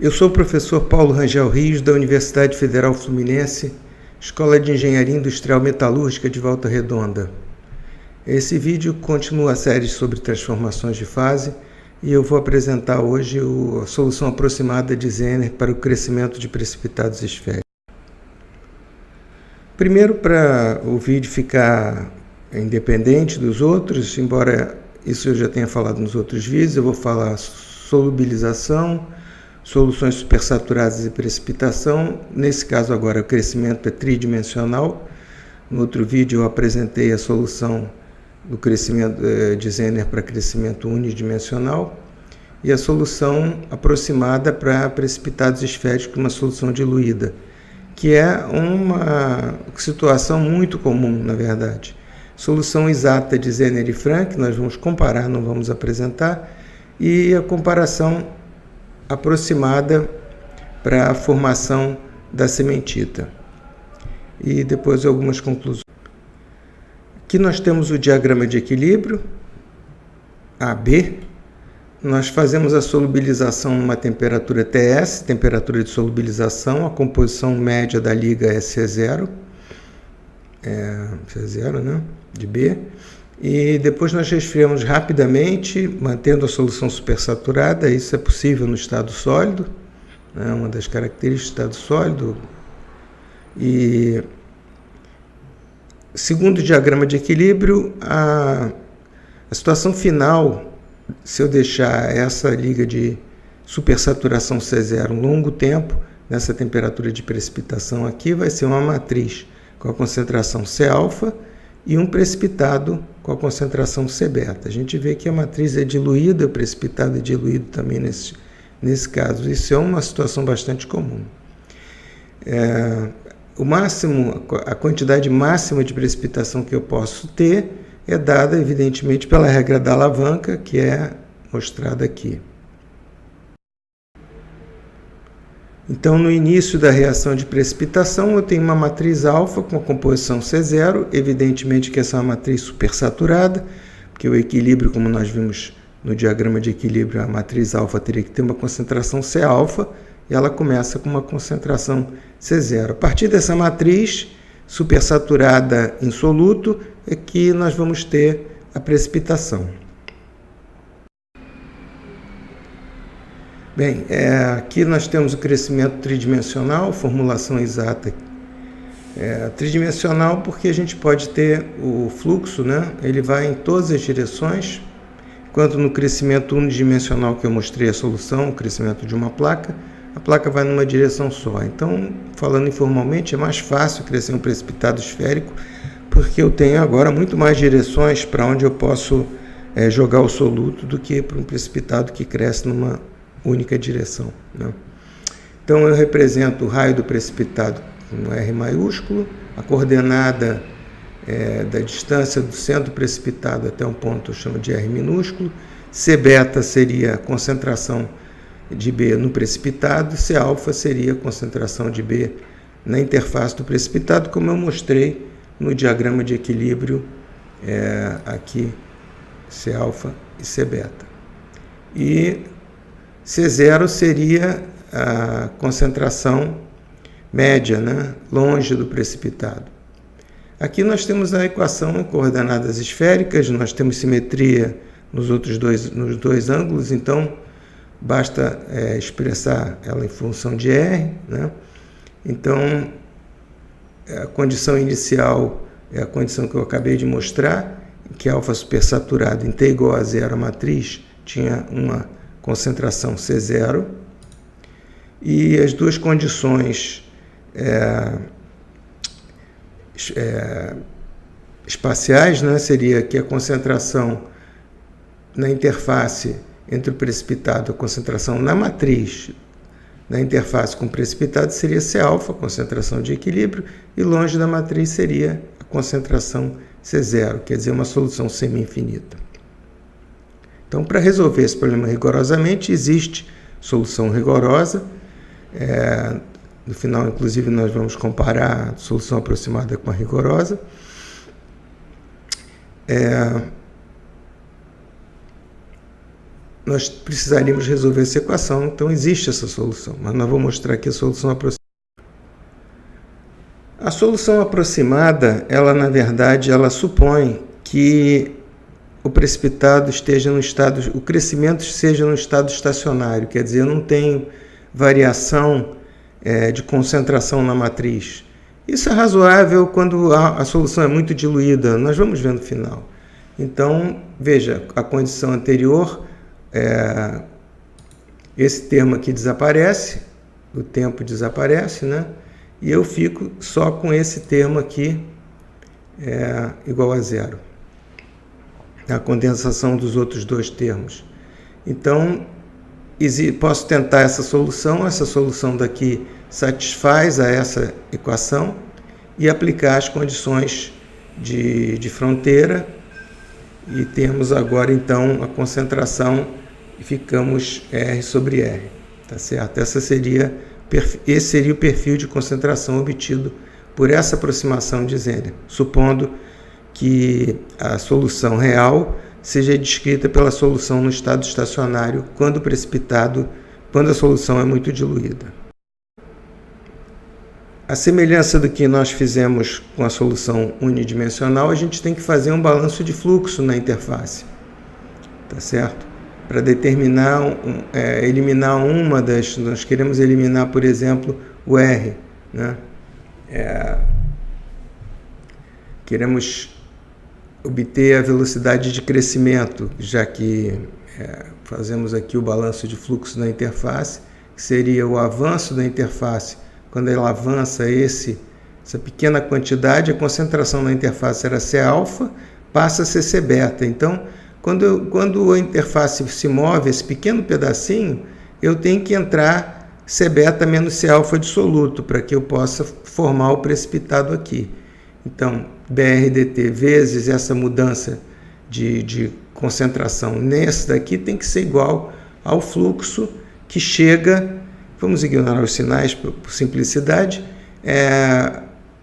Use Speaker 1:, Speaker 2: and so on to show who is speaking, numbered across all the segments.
Speaker 1: Eu sou o professor Paulo Rangel Rios, da Universidade Federal Fluminense, Escola de Engenharia Industrial Metalúrgica de Volta Redonda. Esse vídeo continua a série sobre transformações de fase e eu vou apresentar hoje a solução aproximada de Zener para o crescimento de precipitados esféricos. Primeiro, para o vídeo ficar independente dos outros, embora isso eu já tenha falado nos outros vídeos, eu vou falar solubilização, soluções supersaturadas e precipitação. Nesse caso agora o crescimento é tridimensional. No outro vídeo eu apresentei a solução do crescimento de Zener para crescimento unidimensional e a solução aproximada para precipitados esféricos, uma solução diluída, que é uma situação muito comum, na verdade. Solução exata de Zener e Frank, nós vamos comparar, não vamos apresentar, e a comparação aproximada para a formação da cementita. E depois algumas conclusões. Aqui nós temos o diagrama de equilíbrio, AB. Nós fazemos a solubilização numa temperatura TS, temperatura de solubilização, a composição média da liga é C0, C0, né, de B. E depois nós resfriamos rapidamente, mantendo a solução supersaturada. Isso é possível no estado sólido, né, uma das características do estado sólido. E segundo o diagrama de equilíbrio, a situação final, se eu deixar essa liga de supersaturação C0 um longo tempo, nessa temperatura de precipitação aqui, vai ser uma matriz com a concentração C-alfa e um precipitado com a concentração C-beta. A gente vê que a matriz é diluída, o precipitado é diluído também nesse caso. Isso é uma situação bastante comum. A quantidade máxima de precipitação que eu posso ter é dada, evidentemente, pela regra da alavanca, que é mostrada aqui. Então, no início da reação de precipitação, eu tenho uma matriz alfa com a composição C0, evidentemente que essa é uma matriz supersaturada, porque o equilíbrio, como nós vimos no diagrama de equilíbrio, a matriz alfa teria que ter uma concentração C-alfa, e ela começa com uma concentração C0. A partir dessa matriz supersaturada em soluto, é que nós vamos ter a precipitação. Bem, aqui nós temos o crescimento tridimensional, formulação exata. Tridimensional porque a gente pode ter o fluxo, né? Ele vai em todas as direções, enquanto no crescimento unidimensional que eu mostrei a solução, o crescimento de uma placa, a placa vai numa direção só. Então, falando informalmente, é mais fácil crescer um precipitado esférico, porque eu tenho agora muito mais direções para onde eu posso jogar o soluto do que para um precipitado que cresce numa única direção, né? Então eu represento o raio do precipitado com R maiúsculo, a coordenada da distância do centro precipitado até um ponto eu chamo de R minúsculo, C-beta seria a concentração de B no precipitado, C-alfa seria a concentração de B na interface do precipitado, como eu mostrei no diagrama de equilíbrio aqui, C-alfa e C-beta. E C0 seria a concentração média, né, longe do precipitado. Aqui nós temos a equação em coordenadas esféricas, nós temos simetria nos dois ângulos, então basta expressar ela em função de R, né? Então, a condição inicial é a condição que eu acabei de mostrar, que alfa supersaturado em T igual a zero, a matriz tinha uma concentração C0, e as duas condições espaciais, né, seria que a concentração na interface entre o precipitado, a concentração na matriz na interface com o precipitado seria C-alfa, concentração de equilíbrio, e longe da matriz seria a concentração C0, quer dizer, uma solução semi-infinita. Então, para resolver esse problema rigorosamente, existe solução rigorosa. No final, inclusive, nós vamos comparar a solução aproximada com a rigorosa. nós precisaríamos resolver essa equação. Então existe essa solução, mas nós vamos mostrar aqui a solução aproximada. A solução aproximada, ela na verdade, ela supõe que o precipitado esteja no estado, o crescimento seja no estado estacionário, quer dizer, eu não tenho variação de concentração na matriz. Isso é razoável quando a solução é muito diluída, nós vamos ver no final. Então, veja, a condição anterior, esse termo aqui desaparece, o tempo desaparece, né? E eu fico só com esse termo aqui igual a zero. A condensação dos outros dois termos. Então, posso tentar essa solução daqui satisfaz a essa equação e aplicar as condições de fronteira e temos agora então a concentração e ficamos R sobre R, tá certo? Esse seria o perfil de concentração obtido por essa aproximação de Zener, supondo que a solução real seja descrita pela solução no estado estacionário quando a solução é muito diluída. A semelhança do que nós fizemos com a solução unidimensional, a gente tem que fazer um balanço de fluxo na interface, tá certo? Para determinar, eliminar uma das, nós queremos eliminar, por exemplo, o R, né? Queremos obter a velocidade de crescimento, já que fazemos aqui o balanço de fluxo na interface, que seria o avanço da interface. Quando ela avança essa pequena quantidade, a concentração na interface era C-alfa, passa a ser C-beta. Então, quando a interface se move, esse pequeno pedacinho, eu tenho que entrar C-beta menos C-alfa dissoluto, para que eu possa formar o precipitado aqui. Então, BR/dt vezes essa mudança de concentração nesse daqui tem que ser igual ao fluxo que chega, vamos ignorar os sinais por simplicidade,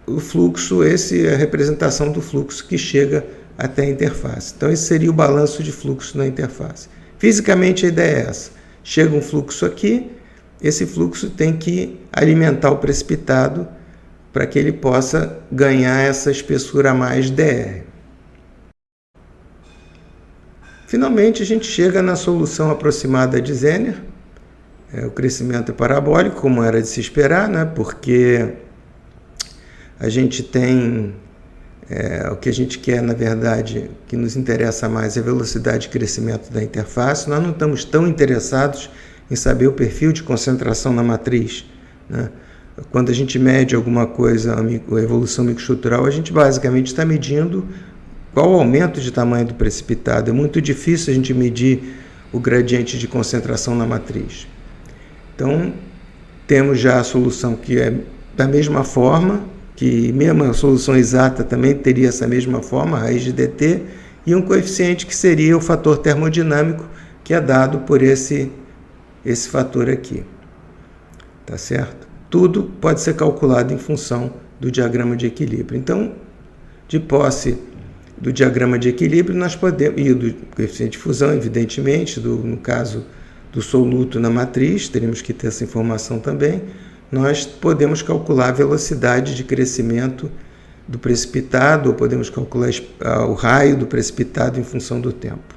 Speaker 1: o fluxo, a representação do fluxo que chega até a interface. Então, esse seria o balanço de fluxo na interface. Fisicamente, a ideia é essa. Chega um fluxo aqui, esse fluxo tem que alimentar o precipitado para que ele possa ganhar essa espessura a mais dr. Finalmente, a gente chega na solução aproximada de Zener. O crescimento é parabólico, como era de se esperar, né? Porque a gente tem o que a gente quer, na verdade, que nos interessa mais é a velocidade de crescimento da interface. Nós não estamos tão interessados em saber o perfil de concentração na matriz, né? Quando a gente mede alguma coisa, a evolução microestrutural, a gente basicamente está medindo qual o aumento de tamanho do precipitado. É muito difícil a gente medir o gradiente de concentração na matriz. Então, temos já a solução que é da mesma forma, que mesmo a solução exata também teria essa mesma forma, a raiz de dt, e um coeficiente que seria o fator termodinâmico, que é dado por esse fator aqui. Tá certo? Tudo pode ser calculado em função do diagrama de equilíbrio. Então, de posse do diagrama de equilíbrio, nós podemos, e do coeficiente de fusão, evidentemente, no caso do soluto na matriz, teríamos que ter essa informação também, nós podemos calcular a velocidade de crescimento do precipitado, ou podemos calcular o raio do precipitado em função do tempo.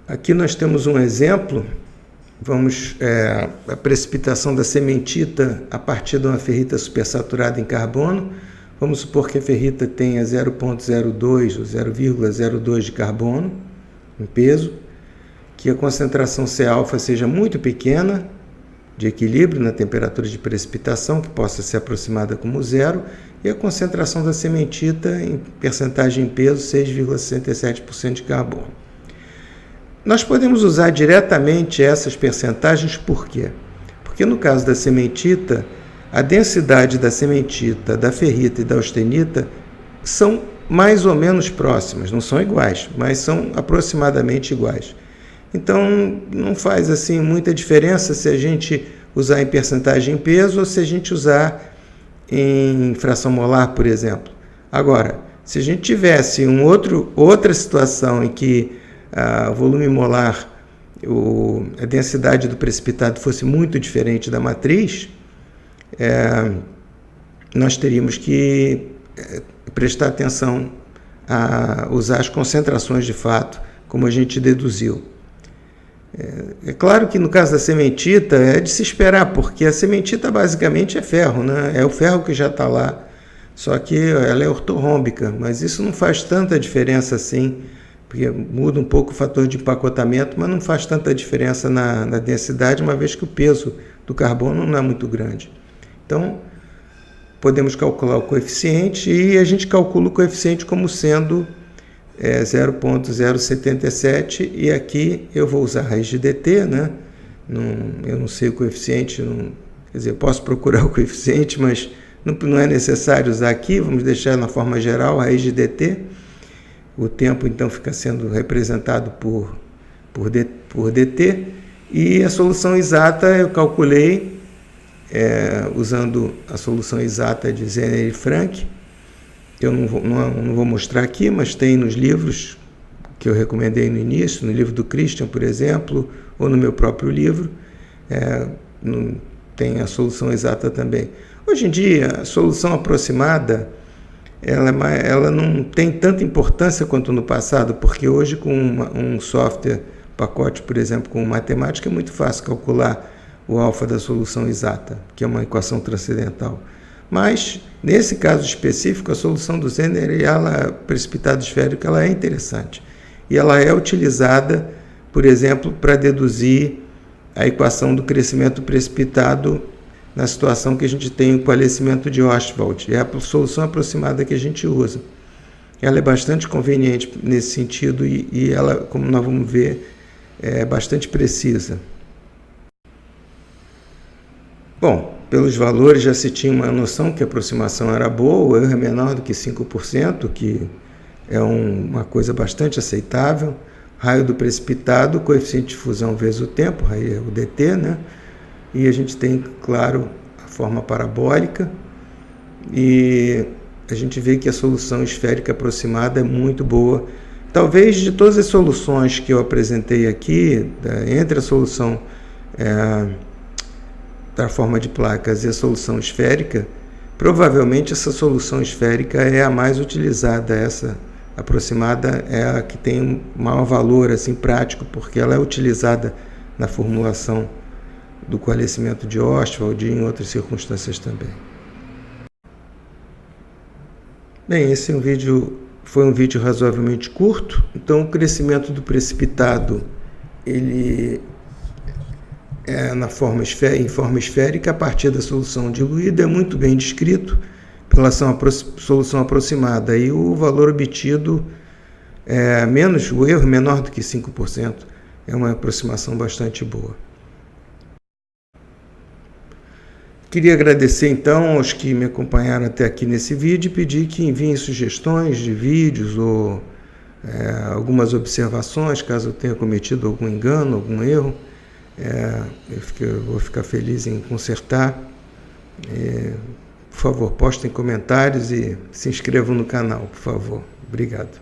Speaker 1: Aqui nós temos um exemplo. A precipitação da cementita a partir de uma ferrita supersaturada em carbono. Vamos supor que a ferrita tenha 0,02 ou 0,02 de carbono em peso, que a concentração C-alfa seja muito pequena, de equilíbrio na temperatura de precipitação, que possa ser aproximada como zero, e a concentração da cementita em percentagem em peso, 6,67% de carbono. Nós podemos usar diretamente essas percentagens, por quê? Porque no caso da cementita, a densidade da cementita, da ferrita e da austenita são mais ou menos próximas, não são iguais, mas são aproximadamente iguais. Então, não faz assim muita diferença se a gente usar em percentagem em peso ou se a gente usar em fração molar, por exemplo. Agora, Se a gente tivesse outra situação em que o volume molar, a densidade do precipitado fosse muito diferente da matriz, nós teríamos que prestar atenção a usar as concentrações de fato, como a gente deduziu. É claro que no caso da cementita é de se esperar, porque a cementita basicamente é ferro, né? É o ferro que já está lá, só que ela é ortorrômbica, mas isso não faz tanta diferença assim, porque muda um pouco o fator de empacotamento, mas não faz tanta diferença na densidade, uma vez que o peso do carbono não é muito grande. Então, podemos calcular o coeficiente e a gente calcula o coeficiente como sendo 0,077, e aqui eu vou usar a raiz de dt, né? Eu não sei o coeficiente, quer dizer, eu posso procurar o coeficiente, mas não é necessário usar aqui, vamos deixar na forma geral a raiz de dt. O tempo então fica sendo representado por dt, e a solução exata eu calculei usando a solução exata de Zener e Frank. Eu não vou mostrar aqui, mas tem nos livros que eu recomendei no início, no livro do Christian, por exemplo, ou no meu próprio livro, tem a solução exata também. Hoje em dia, a solução aproximada, ela não tem tanta importância quanto no passado, porque hoje com um software, pacote, por exemplo, com matemática, é muito fácil calcular o alfa da solução exata, que é uma equação transcendental. Mas, nesse caso específico, a solução do Zener, precipitado esférico, ela é interessante. E ela é utilizada, por exemplo, para deduzir a equação do crescimento precipitado na situação que a gente tem o coalescimento de Ostwald. É a solução aproximada que a gente usa. Ela é bastante conveniente nesse sentido e ela, como nós vamos ver, é bastante precisa. Bom, pelos valores já se tinha uma noção que a aproximação era boa, o erro é menor do que 5%, que é uma coisa bastante aceitável. Raio do precipitado, coeficiente de fusão vezes o tempo, aí é o dt, né? E a gente tem, claro, a forma parabólica, e a gente vê que a solução esférica aproximada é muito boa. Talvez de todas as soluções que eu apresentei aqui, entre a solução da forma de placas e a solução esférica, provavelmente essa solução esférica é a mais utilizada. Essa aproximada é a que tem maior valor assim, prático, porque ela é utilizada na formulação do coalescimento de Ostwald e em outras circunstâncias também. Bem, esse foi um vídeo razoavelmente curto. Então, o crescimento do precipitado ele em forma esférica a partir da solução diluída, é muito bem descrito em relação à solução aproximada, e o valor obtido o erro menor do que 5%, é uma aproximação bastante boa. Queria agradecer então aos que me acompanharam até aqui nesse vídeo e pedir que enviem sugestões de vídeos ou algumas observações, caso eu tenha cometido algum engano, algum erro. Eu vou ficar feliz em consertar. Por favor, postem comentários e se inscrevam no canal, por favor. Obrigado.